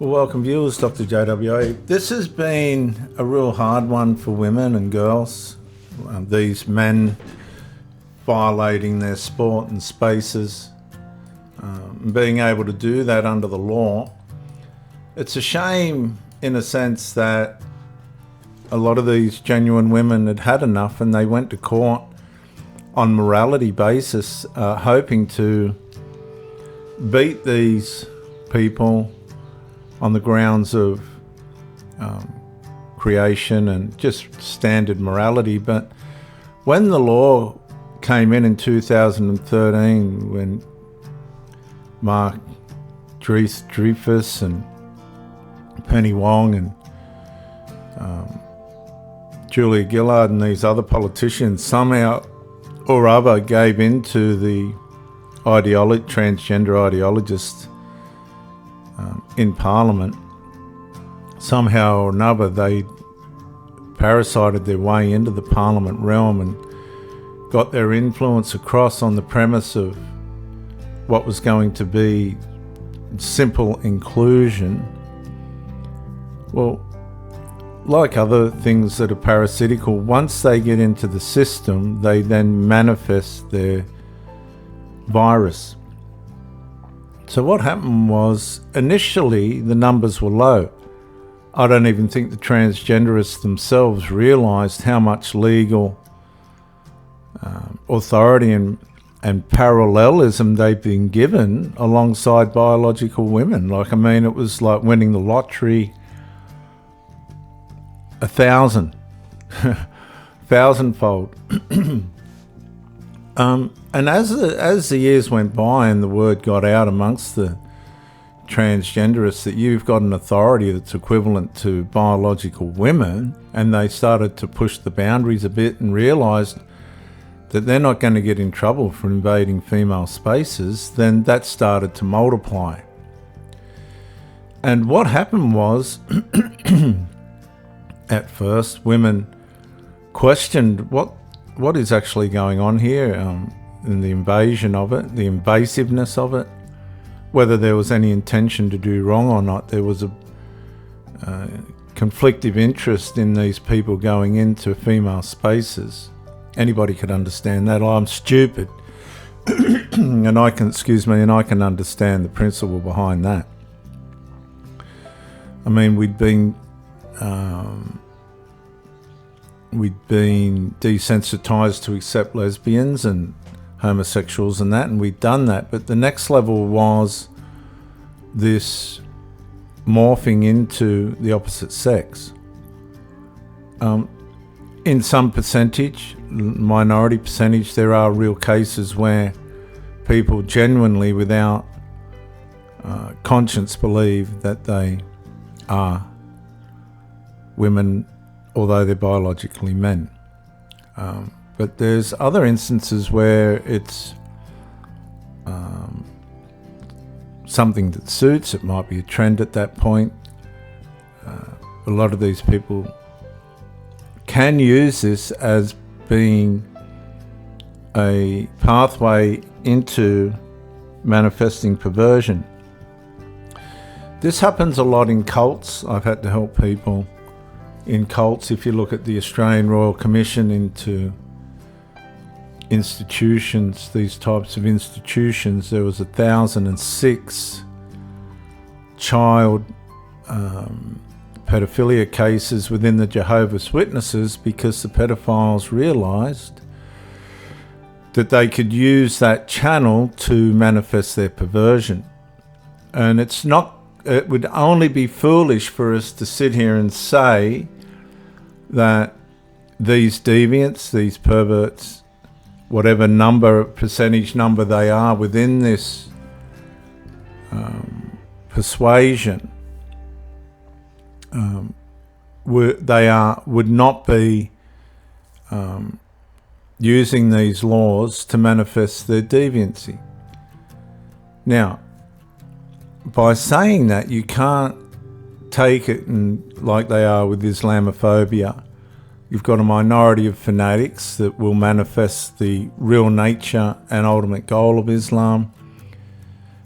Well, welcome viewers, Dr. JWA. This has been a real hard one for women and girls. These men violating their sport and spaces, being able to do that under the law. It's a shame in a sense that a lot of these genuine women had had enough and they went to court on morality basis, hoping to beat these people on the grounds of creation and just standard morality. But when the law came in 2013, when Mark Dreyfus and Penny Wong and Julia Gillard and these other politicians somehow or other gave in to the transgender ideologists in Parliament, somehow or another they parasited their way into the Parliament realm and got their influence across on the premise of what was going to be simple inclusion. Well, like other things that are parasitical, once they get into the system, they then manifest their virus. So what happened was, initially the numbers were low. I don't even think the transgenderists themselves realised how much legal authority and parallelism they've been given alongside biological women. Like, I mean, it was like winning the lottery 1,000-fold. And as the years went by and the word got out amongst the transgenderists that you've got an authority that's equivalent to biological women, and they started to push the boundaries a bit and realised that they're not going to get in trouble for invading female spaces, then that started to multiply. And what happened was, at first, women questioned what is actually going on here, and the invasion of it, the invasiveness of it, whether there was any intention to do wrong or not. There was a conflictive interest in these people going into female spaces. Anybody could understand that. I'm stupid, and I can understand the principle behind that. I mean, we'd been desensitized to accept lesbians and homosexuals and that, and we'd done that. But the next level was this morphing into the opposite sex. In some minority percentage, there are real cases where people genuinely, without conscience, believe that they are women, although they're biologically men. But there's other instances where it's something that suits. It might be a trend at that point. A lot of these people can use this as being a pathway into manifesting perversion. This happens a lot in cults. I've had to help people in cults. If you look at the Australian Royal Commission into institutions, these types of institutions, there was 1,006 child pedophilia cases within the Jehovah's Witnesses, because the pedophiles realised that they could use that channel to manifest their perversion. And it would only be foolish for us to sit here and say that these deviants, these perverts, whatever percentage number they are within this persuasion, would not be using these laws to manifest their deviancy. Now, by saying that, you can't take it and like they are with Islamophobia. You've got a minority of fanatics that will manifest the real nature and ultimate goal of Islam,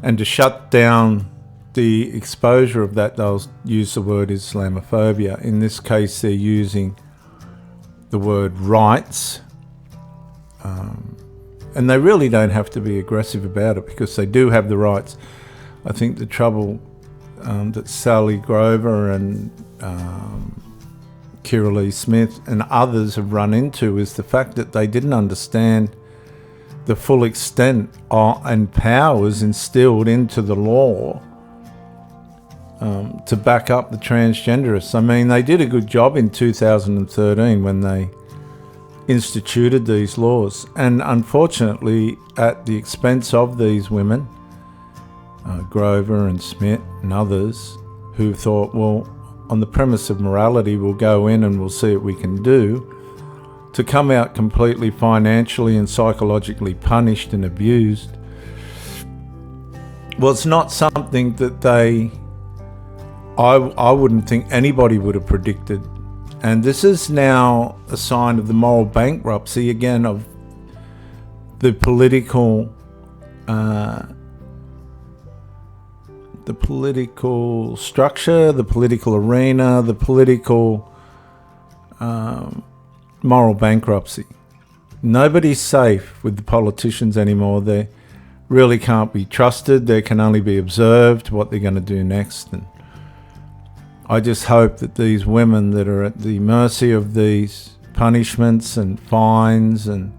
and to shut down the exposure of that, they'll use the word Islamophobia. In this case, they're using the word rights. And they really don't have to be aggressive about it because they do have the rights. I think the trouble that Sally Grover and Kira Lee Smith and others have run into is the fact that they didn't understand the full extent and powers instilled into the law to back up the transgenderists. I mean, they did a good job in 2013 when they instituted these laws, and unfortunately at the expense of these women, Grover and Smith and others, who thought, well, on the premise of morality, we'll go in and we'll see what we can do, to come out completely financially and psychologically punished and abused was not something that I wouldn't think anybody would have predicted. And this is now a sign of the moral bankruptcy, again, of the political structure, the political arena, the political moral bankruptcy. Nobody's safe with the politicians anymore. They really can't be trusted. They can only be observed what they're going to do next. And I just hope that these women that are at the mercy of these punishments and fines and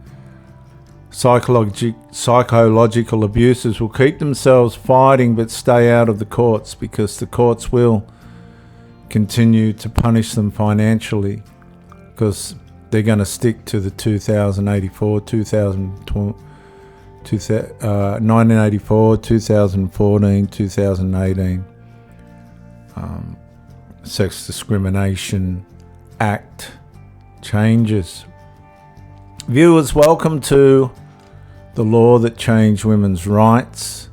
psychological abuses will keep themselves fighting but stay out of the courts, because the courts will continue to punish them financially, because they're going to stick to the 1984, 2014, 2018 Sex Discrimination Act changes. Viewers, welcome to the law that changed women's rights,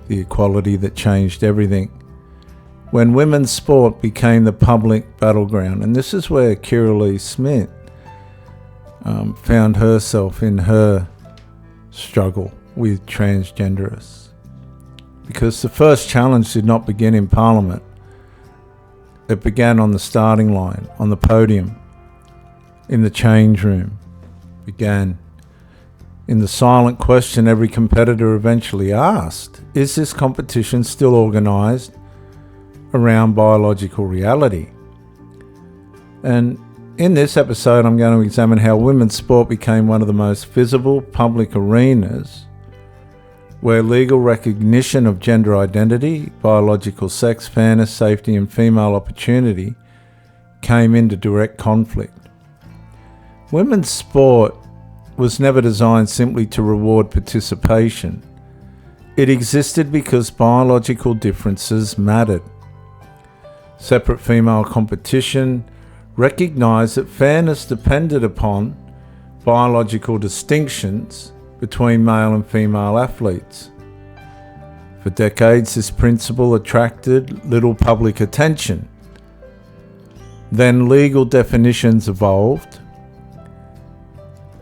the equality that changed everything. When women's sport became the public battleground, and this is where Kira Lee Smith found herself in her struggle with transgenderists. Because the first challenge did not begin in Parliament. It began on the starting line, on the podium, in the change room. Began in the silent question every competitor eventually asked: is this competition still organised around biological reality? And in this episode, I'm going to examine how women's sport became one of the most visible public arenas where legal recognition of gender identity, biological sex, fairness, safety, and female opportunity came into direct conflict. Women's sport was never designed simply to reward participation. It existed because biological differences mattered. Separate female competition recognized that fairness depended upon biological distinctions between male and female athletes. For decades, this principle attracted little public attention. Then legal definitions evolved.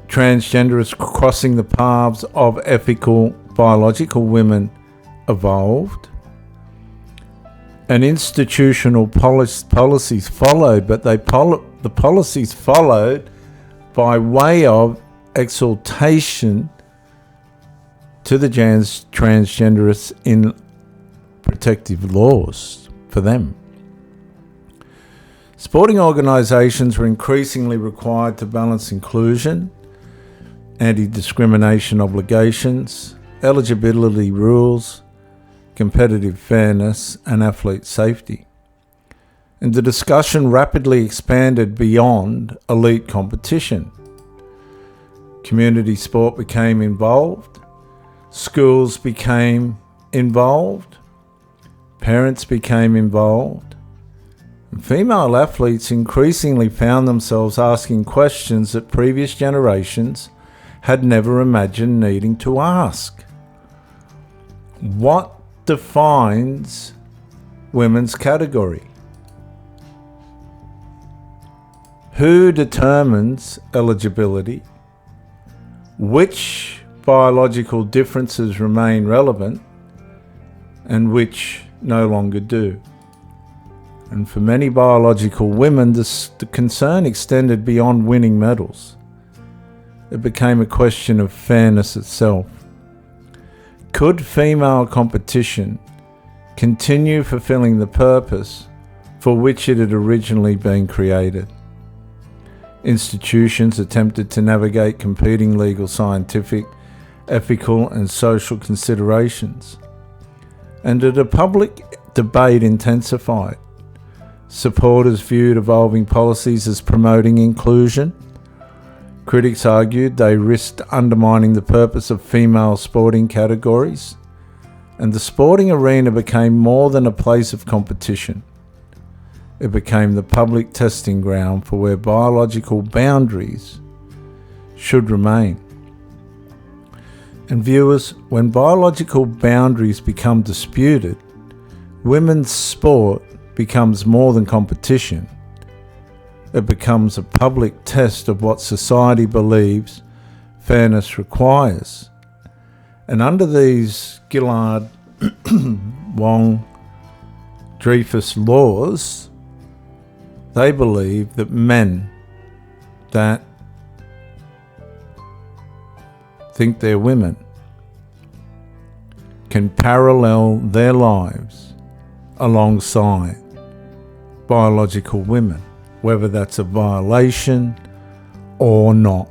Transgenderists crossing the paths of ethical biological women evolved. And institutional policies followed, but the policies followed by way of exaltation to the transgenderists in protective laws for them. Sporting organisations were increasingly required to balance inclusion, anti-discrimination obligations, eligibility rules, competitive fairness, and athlete safety. And the discussion rapidly expanded beyond elite competition. Community sport became involved. Schools became involved. Parents became involved. And female athletes increasingly found themselves asking questions that previous generations had never imagined needing to ask. What defines women's category? Who determines eligibility? Which biological differences remain relevant and which no longer do. And for many biological women, the concern extended beyond winning medals. It became a question of fairness itself. Could female competition continue fulfilling the purpose for which it had originally been created? Institutions attempted to navigate competing legal, scientific, ethical and social considerations. And the public debate intensified. Supporters viewed evolving policies as promoting inclusion. Critics argued they risked undermining the purpose of female sporting categories. And the sporting arena became more than a place of competition. It became the public testing ground for where biological boundaries should remain. And viewers, when biological boundaries become disputed, women's sport becomes more than competition. It becomes a public test of what society believes fairness requires. And under these Gillard, Wong, Dreyfus laws, they believe that men that think they're women can parallel their lives alongside biological women, whether that's a violation or not.